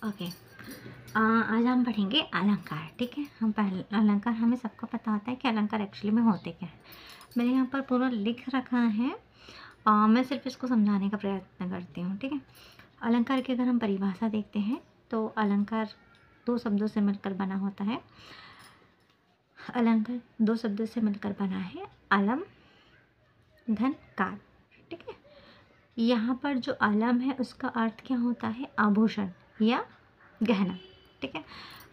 Okay. आज हम पढ़ेंगे अलंकार। ठीक है, हम पहले अलंकार, हमें सबको पता होता है कि अलंकार एक्चुअली में होते क्या है। मैंने यहाँ पर पूरा लिख रखा है। मैं सिर्फ इसको समझाने का प्रयत्न करती हूँ। ठीक है, अलंकार की अगर हम परिभाषा देखते हैं तो अलंकार दो शब्दों से मिलकर बना होता है। अलंकार दो शब्दों से मिलकर बना है, अलम धन कार। ठीक है, यहाँ पर जो अलम है उसका अर्थ क्या होता है, आभूषण या गहना। ठीक है,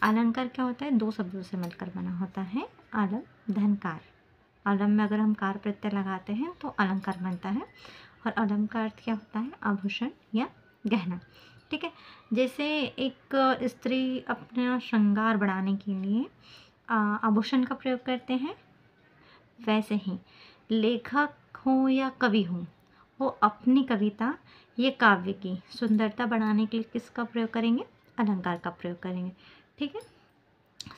अलंकार क्या होता है, दो शब्दों से मिलकर बना होता है, अलम धन कार। अलम में अगर हम कार प्रत्यय लगाते हैं तो अलंकार बनता है, और अलम का अर्थ क्या होता है, आभूषण या गहना। ठीक है, जैसे एक स्त्री अपना श्रृंगार बढ़ाने के लिए आभूषण का प्रयोग करते हैं, वैसे ही लेखक हो या कवि हो, वो अपनी कविता या काव्य की सुंदरता बढ़ाने के लिए किसका प्रयोग करेंगे, अलंकार का प्रयोग करेंगे। ठीक है,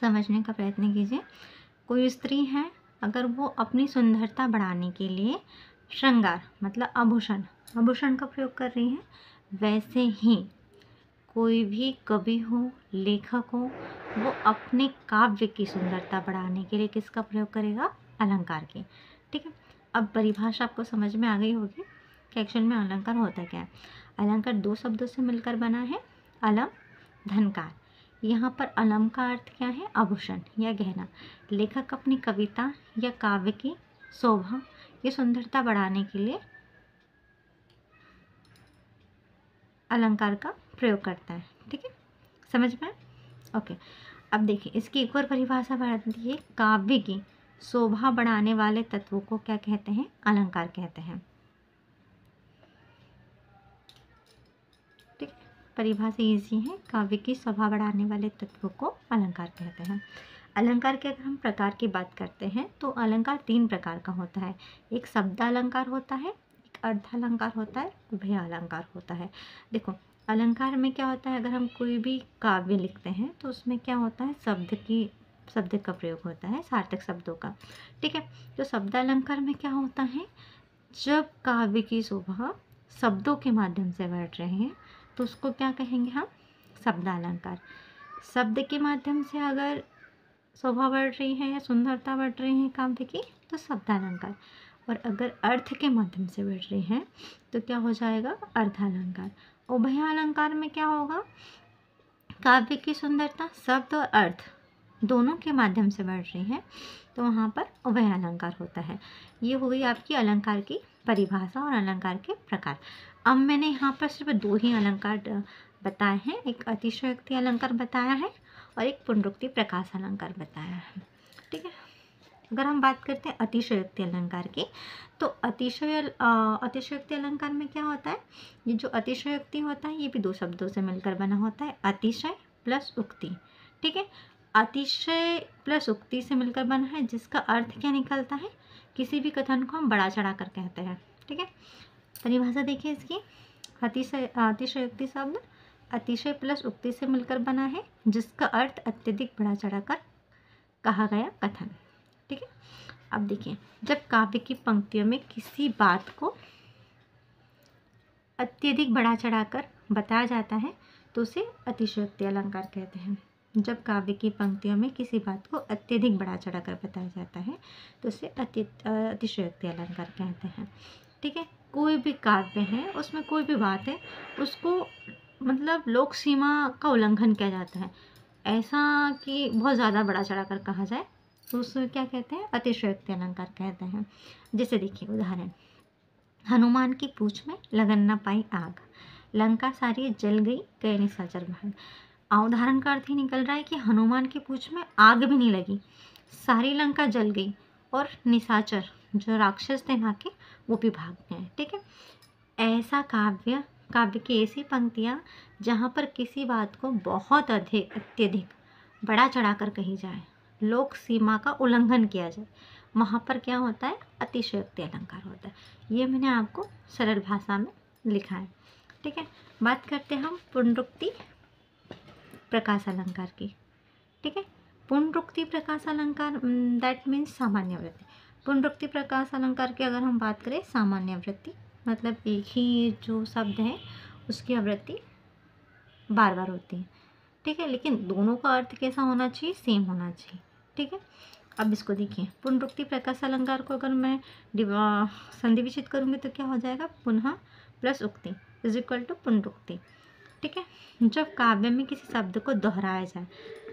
समझने का प्रयत्न कीजिए। कोई स्त्री है, अगर वो अपनी सुंदरता बढ़ाने के लिए श्रृंगार मतलब आभूषण का प्रयोग कर रही है, वैसे ही कोई भी कवि हो, लेखक हो, वो अपने काव्य की सुंदरता बढ़ाने के लिए किसका प्रयोग करेगा, अलंकार की। ठीक है, अब परिभाषा आपको समझ में आ गई होगी कि एक्चुअल में अलंकार होता क्या है। अलंकार दो शब्दों से मिलकर बना है, अलम धनकार। यहाँ पर अलम का अर्थ क्या है, आभूषण या गहना। लेखक अपनी कविता या काव्य की शोभा या सुंदरता बढ़ाने के लिए अलंकार का प्रयोग करता है। ठीक है, समझ में? ओके, अब देखिए इसकी एक और परिभाषा बढ़ाती है, काव्य की शोभा बढ़ाने वाले तत्वों को क्या कहते हैं, अलंकार कहते हैं। ठीक है, परिभाषा इजी है, काव्य की शोभा बढ़ाने वाले तत्वों को अलंकार कहते हैं। अलंकार के अगर हम प्रकार की बात करते हैं तो अलंकार तीन प्रकार का होता है। एक शब्द अलंकार होता है, एक अर्धालंकार होता है, उभय अलंकार होता है। देखो अलंकार में क्या होता है, अगर हम कोई भी काव्य लिखते हैं तो उसमें क्या होता है, शब्द का प्रयोग होता है, सार्थक शब्दों का। ठीक है, तो शब्द अलंकार में क्या होता है, जब काव्य की शोभा शब्दों के माध्यम से बढ़ रहे हैं तो उसको क्या कहेंगे हम, शब्द अलंकार। शब्द के माध्यम से अगर शोभा बढ़ रही है या सुंदरता बढ़ रही है काव्य की तो शब्द अलंकार, और अगर अर्थ के माध्यम से बढ़ रही है तो क्या हो जाएगा, अर्धालंकार। उभय अलंकार में क्या होगा, काव्य की सुंदरता शब्द और अर्थ दोनों के माध्यम से बढ़ रही है तो वहाँ पर उभय अलंकार होता है। ये हो गई आपकी अलंकार की परिभाषा और अलंकार के प्रकार। अब मैंने यहाँ पर सिर्फ दो ही अलंकार बताए हैं, एक अतिशयोक्ति अलंकार बताया है और एक पुनरुक्ति प्रकाश अलंकार बताया है। ठीक है, अगर हम बात करते हैं अतिशयोक्ति अलंकार की, तो अतिशयोक्ति अलंकार में क्या होता है, ये जो अतिशयोक्ति होता है ये भी दो शब्दों से मिलकर बना होता है, अतिशय प्लस उक्ति। ठीक है, अतिशय प्लस उक्ति से मिलकर बना है, जिसका अर्थ क्या निकलता है, किसी भी कथन को हम बढ़ा चढ़ा कर कहते हैं। ठीक है, परिभाषा देखिए इसकी, अतिशयोक्ति शब्द अतिशय प्लस उक्ति से मिलकर बना है, जिसका अर्थ अत्यधिक बढ़ा चढ़ा कर कहा गया कथन। ठीक है, अब देखिए जब काव्य की पंक्तियों में किसी बात को अत्यधिक बढ़ा चढ़ाकर बताया जाता है तो उसे अतिशयोक्ति अलंकार कहते हैं। जब काव्य की पंक्तियों में किसी बात को अत्यधिक बढ़ा चढ़ाकर बताया जाता है तो उसे अतिशयोक्ति अलंकार कहते हैं। ठीक है, कोई भी काव्य है उसमें कोई भी बात है उसको मतलब लोक सीमा का उल्लंघन किया जाता है, ऐसा कि बहुत ज़्यादा बढ़ा चढ़ाकर कहा जाए तो उसे क्या कहते हैं, अतिशयोक्ति अलंकार कहते हैं। जैसे देखिए उदाहरण, हनुमान की पूंछ में लगन न पाई आग, लंका सारी जल गई गए निशाचर भाग। उदाहरण का अर्थ ही निकल रहा है कि हनुमान की पूंछ में आग भी नहीं लगी, सारी लंका जल गई और निशाचर जो राक्षस थे वहाँ के वो भी भाग गए। ठीक है, ऐसा काव्य की ऐसी पंक्तियाँ जहाँ पर किसी बात को बहुत अत्यधिक बढ़ा चढ़ाकर कही जाए, लोक सीमा का उल्लंघन किया जाए, वहाँ पर क्या होता है, अतिशयोक्ति अलंकार होता है। ये मैंने आपको सरल भाषा में लिखा है। ठीक है, बात करते हैं हम पुनरुक्ति प्रकाश अलंकार की। ठीक है, पुनरुक्ति प्रकाश अलंकार दैट मीन्स सामान्य वृत्ति। पुनरुक्ति प्रकाश अलंकार की अगर हम बात करें, सामान्य वृत्ति मतलब एक ही जो शब्द है उसकी आवृत्ति बार बार होती है, ठीक है, लेकिन दोनों का अर्थ कैसा होना चाहिए, सेम होना चाहिए, ठीक है। अब इसको देखिए, पुनरुक्ति प्रकाश अलंकार को अगर मैं संधि विच्छेद करूँगी तो क्या हो जाएगा, पुनः प्लस उक्ति इज इक्वल टू पुनरुक्ति, ठीक है। जब काव्य में किसी शब्द को दोहराया जाए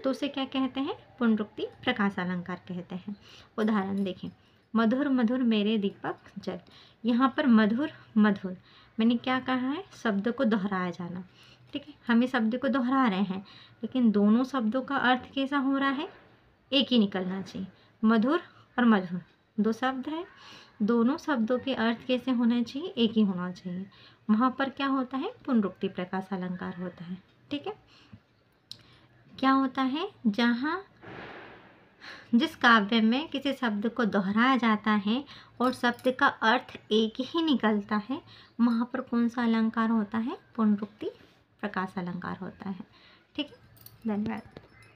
तो उसे क्या कहते हैं, पुनरुक्ति प्रकाश अलंकार कहते हैं। उदाहरण देखें, मधुर मधुर मेरे दीपक जल। यहाँ पर मधुर मधुर मैंने क्या कहा है, शब्द को दोहराया जाना, ठीक है। हम इस शब्द को दोहरा रहे हैं लेकिन दोनों शब्दों का अर्थ कैसा हो रहा है, एक ही निकलना चाहिए। मधुर और मधुर दो शब्द हैं, दोनों शब्दों के अर्थ कैसे होने चाहिए, एक ही होना चाहिए। वहाँ पर क्या होता है, पुनरुक्ति प्रकाश अलंकार होता है, ठीक है। क्या होता है, जहाँ जिस काव्य में किसी शब्द को दोहराया जाता है और शब्द का अर्थ एक ही निकलता है, वहाँ पर कौन सा अलंकार होता है, पुनरुक्ति प्रकाश अलंकार होता है, ठीक है। धन्यवाद।